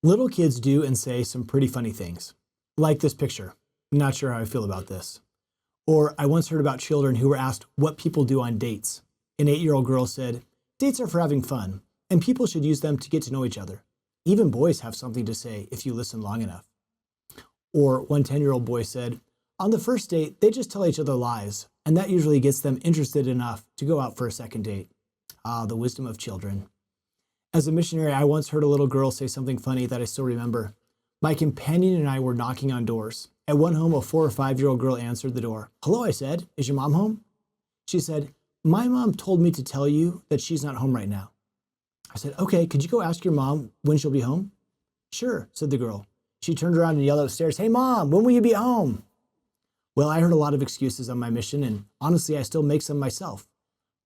Little kids do and say some pretty funny things. Like this picture. I'm not sure how I feel about this. Or I once heard about children who were asked what people do on dates. An 8-year-old girl said, "Dates are for having fun, and people should use them to get to know each other. Even boys have something to say if you listen long enough." Or one 10-year-old boy said, "On the first date, they just tell each other lies, and that usually gets them interested enough to go out for a second date." Ah, the wisdom of children. As a missionary, I once heard a little girl say something funny that I still remember. My companion and I were knocking on doors. At one home, a 4 or 5-year-old girl answered the door. "Hello," I said. "Is your mom home?" She said, "My mom told me to tell you that she's not home right now." I said, "Okay, could you go ask your mom when she'll be home?" "Sure," said the girl. She turned around and yelled upstairs, "Hey, Mom, when will you be home?" Well, I heard a lot of excuses on my mission, and honestly, I still make some myself.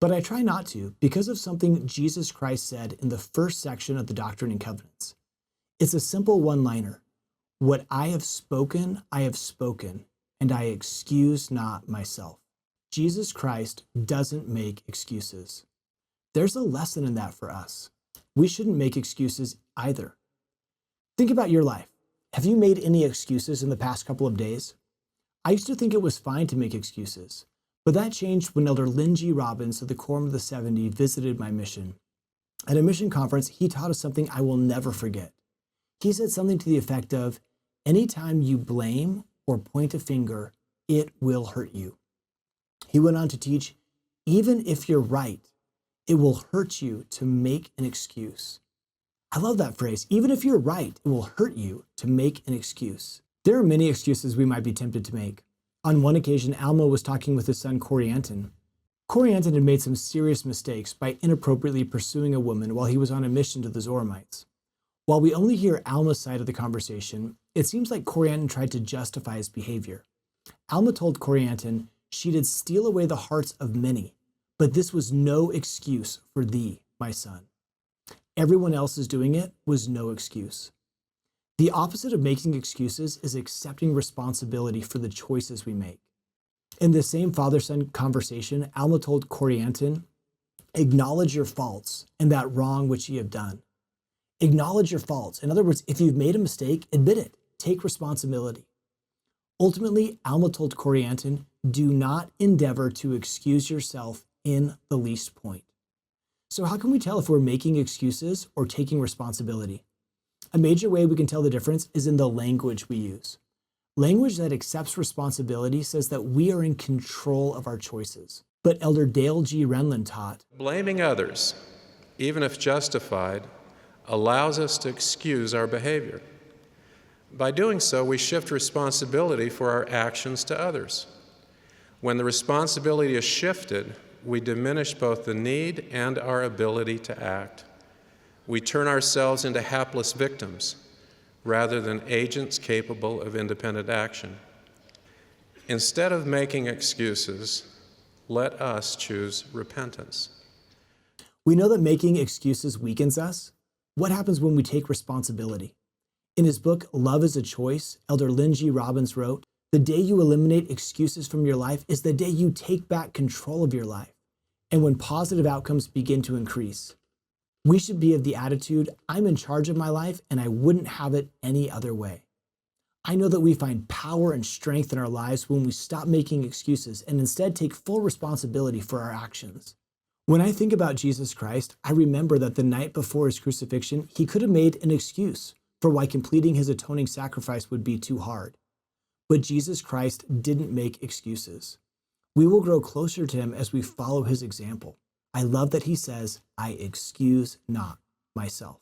But I try not to because of something Jesus Christ said in the first section of the Doctrine and Covenants. It's a simple one-liner. "What I have spoken, and I excuse not myself." Jesus Christ doesn't make excuses. There's a lesson in that for us. We shouldn't make excuses either. Think about your life. Have you made any excuses in the past couple of days? I used to think it was fine to make excuses, but that changed when Elder Lynn G. Robbins of the Quorum of the 70 visited my mission. At a mission conference, he taught us something I will never forget. He said something to the effect of, "Anytime you blame or point a finger, it will hurt you." He went on to teach, even if you're right, it will hurt you to make an excuse. I love that phrase. Even if you're right, it will hurt you to make an excuse. There are many excuses we might be tempted to make. On one occasion, Alma was talking with his son, Corey Anton. Corey Anton had made some serious mistakes by inappropriately pursuing a woman while he was on a mission to the Zoramites. While we only hear Alma's side of the conversation, it seems like Corey Anton tried to justify his behavior. Alma told Corey Anton she did steal away the hearts of many, but this was no excuse for thee, my son. Everyone else is doing it was no excuse. The opposite of making excuses is accepting responsibility for the choices we make. In the same father-son conversation, Alma told Corey Anton, "Acknowledge your faults and that wrong which ye have done." Acknowledge your faults. In other words, if you've made a mistake, admit it. Take responsibility. Ultimately, Alma told Corey Anton, "Do not endeavor to excuse yourself in the least point." So how can we tell if we're making excuses or taking responsibility? A major way we can tell the difference is in the language we use. Language that accepts responsibility says that we are in control of our choices. But Elder Dale G. Renlund taught, "Blaming others, even if justified, allows us to excuse our behavior. By doing so, we shift responsibility for our actions to others. When the responsibility is shifted, we diminish both the need and our ability to act. We turn ourselves into hapless victims rather than agents capable of independent action. Instead of making excuses, let us choose repentance." We know that making excuses weakens us. What happens when we take responsibility? In his book, Love is a Choice, Elder Lynn G. Robbins wrote, "The day you eliminate excuses from your life is the day you take back control of your life, and when positive outcomes begin to increase." We should be of the attitude, "I'm in charge of my life and I wouldn't have it any other way." I know that we find power and strength in our lives when we stop making excuses and instead take full responsibility for our actions. When I think about Jesus Christ, I remember that the night before his crucifixion, he could have made an excuse for why completing his atoning sacrifice would be too hard. But Jesus Christ didn't make excuses. We will grow closer to him as we follow his example. I love that he says, "I excuse not myself."